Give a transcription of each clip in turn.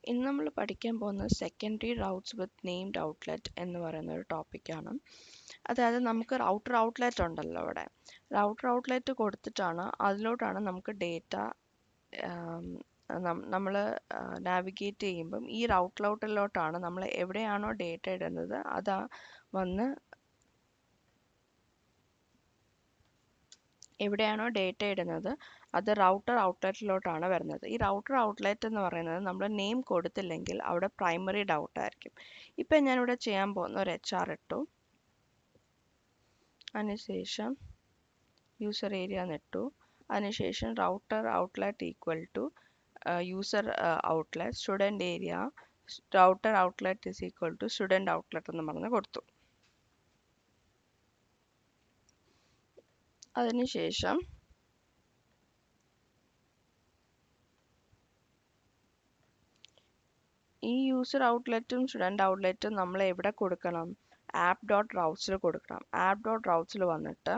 ഇന്ന് നമ്മൾ പഠിക്കാൻ പോകുന്നത് സെക്കൻഡറി റൗട്ട്സ് വിത്ത് നെയിംഡ് ഔട്ട്ലെറ്റ് എന്ന് പറയുന്ന ഒരു ടോപ്പിക്കാണ്. അതായത് നമുക്ക് റൗട്ടർ ഔട്ട്ലെറ്റ് ഉണ്ടല്ലോ അവിടെ. റൗട്ടർ ഔട്ട്ലെറ്റ് കൊടുത്തിട്ടാണ് അതിലോട്ടാണ് നമുക്ക് ഡേറ്റ നമ്മൾ നാവിഗേറ്റ് ചെയ്യുമ്പം ഈ റൗട്ടർ ഔട്ട്ലെറ്റിലോട്ടാണ് നമ്മൾ എവിടെയാണോ ഡേറ്റ ഇടുന്നത് അതാ വന്ന് എവിടെയാണോ ഡേറ്റ ഇടുന്നത് അത് റൗട്ടർ ഔട്ട്ലെറ്റിലോട്ടാണ് വരുന്നത്. ഈ റൗട്ടർ ഔട്ട്ലെറ്റ് എന്ന് പറയുന്നത് നമ്മൾ നെയിം കൊടുത്തില്ലെങ്കിൽ അവിടെ പ്രൈമറി ഡൗട്ട് ആയിരിക്കും. ഇപ്പം ഞാനിവിടെ ചെയ്യാൻ പോകുന്ന ഒരു HR ഇട്ടു, അതിനുശേഷം യൂസർ ഏരിയ എന്നിട്ടു, അതിനുശേഷം router outlet equal to user outlet student area router outlet is equal to student outlet എന്ന് പറഞ്ഞ് കൊടുത്തു. അതിനുശേഷം ഈ യൂസർ ഔട്ട്ലെറ്റും സ്റ്റുഡൻറ് ഔട്ട്ലെറ്റും നമ്മൾ എവിടെ കൊടുക്കണം? ആപ്പ് ഡോട്ട് റൗട്ട്സിൽ കൊടുക്കണം. ആപ്പ് ഡോട്ട് റൗട്ട്സിൽ വന്നിട്ട്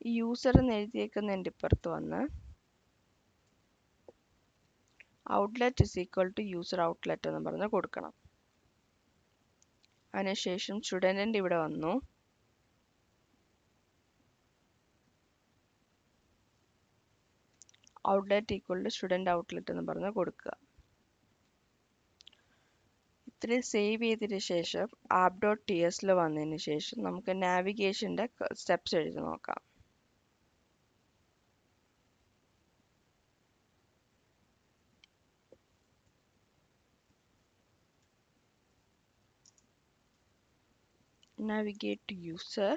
ഈ യൂസർ എന്ന് എഴുതിയേക്കുന്നതിൻ്റെ ഇപ്പുറത്ത് വന്ന് outlet is equal to user outlet എന്ന് പറഞ്ഞ് കൊടുക്കണം. അതിനുശേഷം സ്റ്റുഡൻറ്റിൻ്റെ ഇവിടെ വന്നു outlet equal to student outlet എന്ന് പറഞ്ഞ് കൊടുക്കുക. ഇത്രയും സേവ് ചെയ്തതിന് ശേഷം ആപ്പ് ഡോട്ട് TSൽ വന്നതിന് ശേഷം നമുക്ക് നാവിഗേഷൻ്റെ സ്റ്റെപ്സ് എഴുതി നോക്കാം. Navigate to user,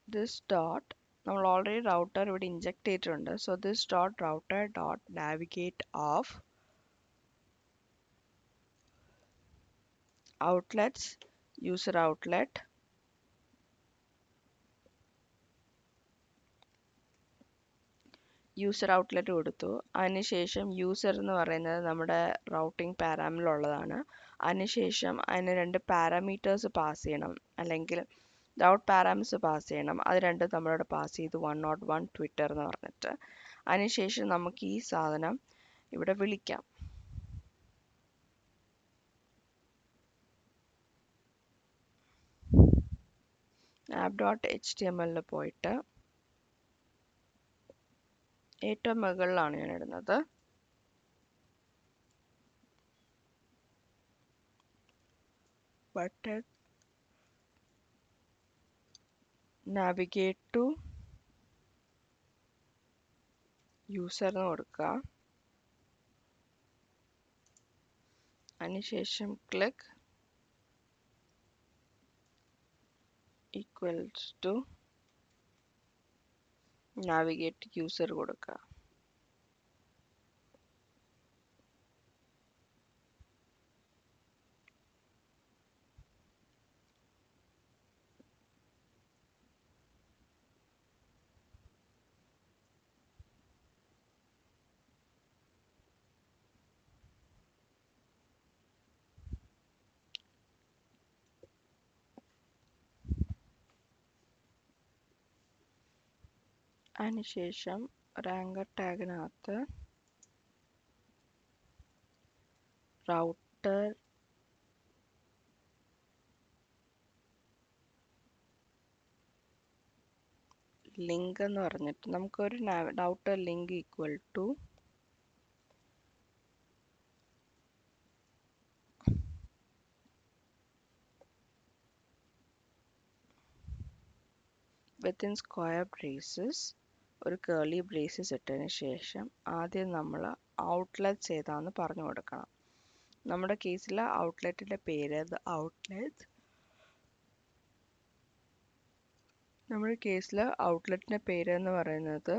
this dot നമ്മൾ ഓൾറെഡി റൗട്ടർ ഇവിടെ ഇൻജെക്ട് ചെയ്തിട്ടുണ്ട്. So this dot router dot navigate of outlets user outlet user outlet കൊടുത്തു. അതിനുശേഷം യൂസർ എന്ന് പറയുന്നത് നമ്മുടെ റൗട്ടിംഗ് പാരാമിലുള്ളതാണ്. അതിനുശേഷം അതിന് 2 പാരാമീറ്റേഴ്സ് പാസ് ചെയ്യണം, അല്ലെങ്കിൽ റൗട്ട് പാരാമീറ്റേഴ്സ് പാസ് ചെയ്യണം. അത് രണ്ടും നമ്മളിവിടെ പാസ് ചെയ്തു 101 ട്വിറ്റർ എന്ന് പറഞ്ഞിട്ട്. അതിനുശേഷം നമുക്ക് ഈ സാധനം ഇവിടെ വിളിക്കാം. app.html പോയിട്ട് ഏറ്റവും മുകളിലാണ് ഞാൻ ഇടുന്നത്. ബട്ടൺ നാവിഗേറ്റ് ടു യൂസർ എന്ന് കൊടുക്കുക. അതിനുശേഷം click equals to navigate user കൊടുക്കുക. അതിനുശേഷം ഒരു ആങ്കർ ടാഗിനകത്ത് റൗട്ടർ ലിങ്ക് എന്ന് പറഞ്ഞിട്ട് നമുക്കൊരു router link equal to within square braces ഒരു കേർലി ബ്രേസസ് ഇട്ടതിന് ശേഷം ആദ്യം നമ്മൾ ഔട്ട്ലെറ്റ്സ് ഏതാണെന്ന് പറഞ്ഞു കൊടുക്കണം. നമ്മുടെ കേസിൽ ഔട്ട്ലെറ്റിൻ്റെ പേര് ഔട്ട്ലെറ്റ്, നമ്മുടെ കേസിൽ ഔട്ട്ലെറ്റിൻ്റെ പേര് എന്ന് പറയുന്നത്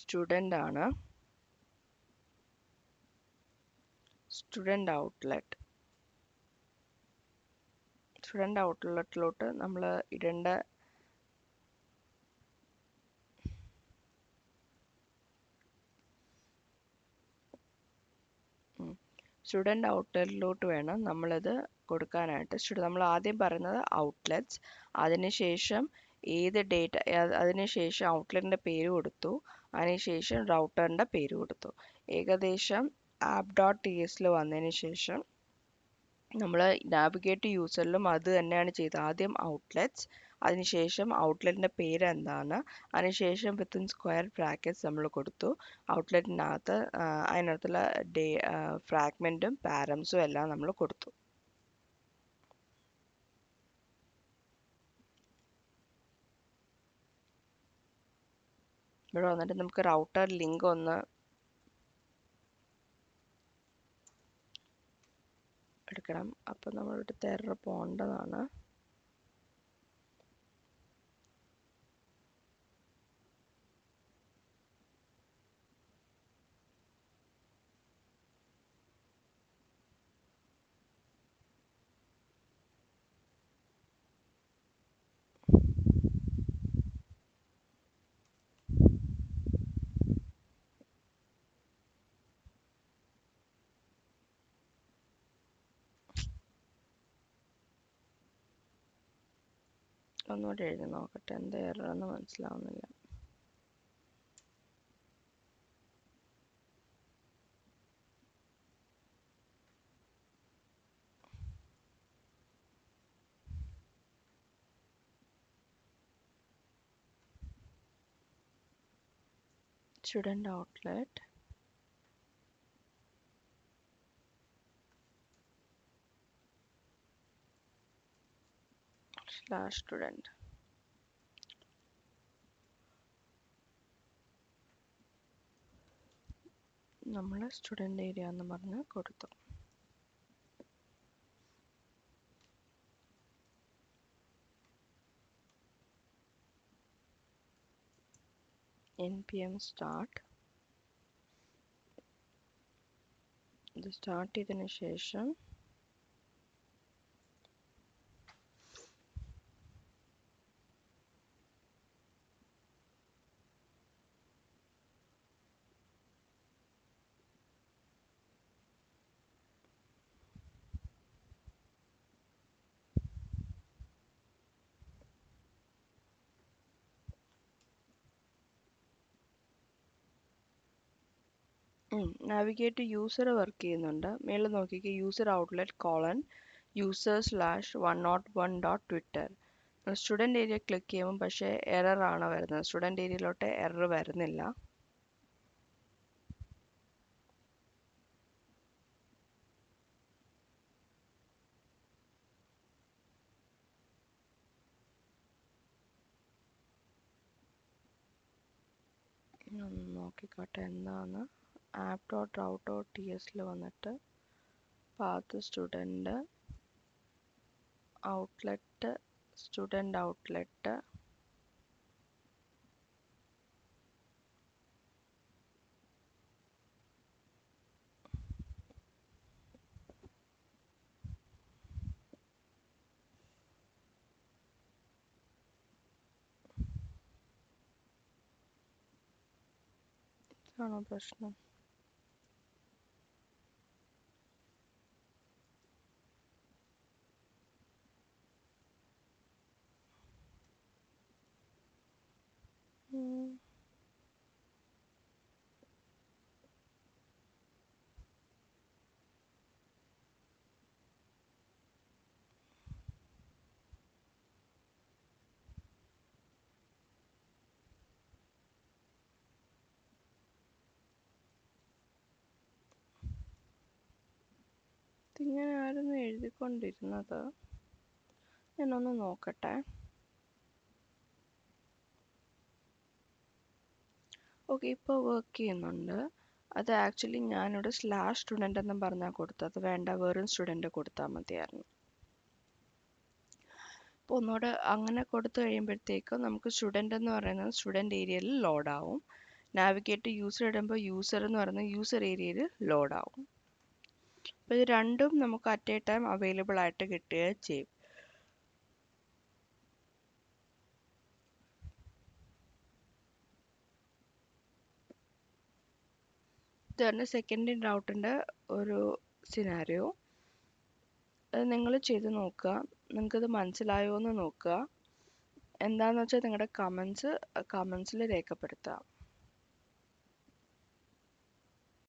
സ്റ്റുഡൻ്റ് ആണ്. സ്റ്റുഡൻ്റ് ഔട്ട്ലെറ്റ് സ്റ്റുഡൻറ് ഔട്ട്ലെറ്റിലോട്ട് നമ്മൾ ഇടേണ്ട സ്റ്റുഡൻറ് ഔട്ട്ലെറ്റിലോട്ട് വേണം നമ്മളിത് കൊടുക്കാനായിട്ട്. നമ്മൾ ആദ്യം പറയുന്നത് ഔട്ട്ലെറ്റ്സ്, അതിനുശേഷം ഏത് ഡേറ്റ, അതിനുശേഷം ഔട്ട്ലെറ്റിൻ്റെ പേര് കൊടുത്തു, അതിനുശേഷം റൗട്ടറിൻ്റെ പേര് കൊടുത്തു. ഏകദേശം app.tsൽ വന്നതിന് ശേഷം നമ്മൾ നാവിഗേറ്റ് യൂസറിലും അത് തന്നെയാണ് ചെയ്തത്. ആദ്യം ഔട്ട്ലെറ്റ്സ്, അതിനുശേഷം ഔട്ട്ലെറ്റിൻ്റെ പേര് എന്താണ്, അതിനുശേഷം വിത്തിൻ സ്ക്വയർ ബ്രാക്കറ്റ്സ് നമ്മൾ കൊടുത്തു. ഔട്ട്ലെറ്റിനകത്ത് അതിനകത്തുള്ള ഫ്രാഗ്മെൻറ്റും പാരംസും എല്ലാം നമ്മൾ കൊടുത്തു. ഇവിടെ വന്നിട്ട് നമുക്ക് റൗട്ടർ ലിങ്ക് ഒന്ന് എടുക്കണം. അപ്പോൾ നമ്മളിവിടുത്തെ എറർ പോകേണ്ടതാണ്. ഒന്നുകൂടി എഴുതി നോക്കട്ടെ, എന്താ എറർ എന്ന് മനസ്സിലാവുന്നില്ല. Student outlet /student. നമ്മൾ സ്റ്റുഡൻറ് ഏരിയ എന്ന് പറഞ്ഞ് കൊടുത്തു. npm start, ഇത് സ്റ്റാർട്ട് ചെയ്തതിന് ശേഷം നാവിഗേറ്റ് യൂസർ വർക്ക് ചെയ്യുന്നുണ്ട്. മേളിൽ നോക്കിക്ക് user outlet colon user/101.twitter. Student area click ചെയ്യുമ്പോൾ പക്ഷേ എറർ ആണ് വരുന്നത്. സ്റ്റുഡൻറ് ഏരിയയിലോട്ട് എറർ വരുന്നില്ല. നോക്കിക്കോട്ടെ എന്താന്ന്. app.route.tsൽ വന്നിട്ട് path student outlet student outlet ആണോ പ്രശ്നം? ഇതിങ്ങനെ ആയിരുന്നു എഴുതിക്കൊണ്ടിരുന്നത്. ഞാനൊന്ന് നോക്കട്ടെ. ഓക്കെ, ഇപ്പോൾ വർക്ക് ചെയ്യുന്നുണ്ട്. അത് ആക്ച്വലി ഞാനിവിടെ /student എന്നും പറഞ്ഞാൽ കൊടുത്തത്. വേണ്ട, വെറും സ്റ്റുഡൻറ് കൊടുത്താൽ മതിയായിരുന്നു. അപ്പോൾ ഒന്നുകൂടെ അങ്ങനെ കൊടുത്തു കഴിയുമ്പോഴത്തേക്കും നമുക്ക് സ്റ്റുഡൻറ് എന്ന് പറയുന്നത് സ്റ്റുഡൻറ് ഏരിയയിൽ ലോഡാവും. നാവിഗേറ്റ് യൂസർ ഇടുമ്പോൾ യൂസർ എന്ന് പറയുന്നത് യൂസർ ഏരിയയിൽ ലോഡാവും. അപ്പോൾ ഇത് രണ്ടും നമുക്ക് അറ്റ് എ ടൈം അവൈലബിൾ ആയിട്ട് കിട്ടുകയും ചെയ്യും. ഇതാണ് സെക്കൻഡ് ഇൻ റൗട്ടിൻ്റെ ഒരു സിനാരിയോ. അത് നിങ്ങൾ ചെയ്ത് നോക്കുക. നിങ്ങൾക്കത് മനസ്സിലായോ എന്ന് നോക്കുക. എന്താണെന്ന് വെച്ചാൽ നിങ്ങളുടെ കമൻസിൽ രേഖപ്പെടുത്തുക.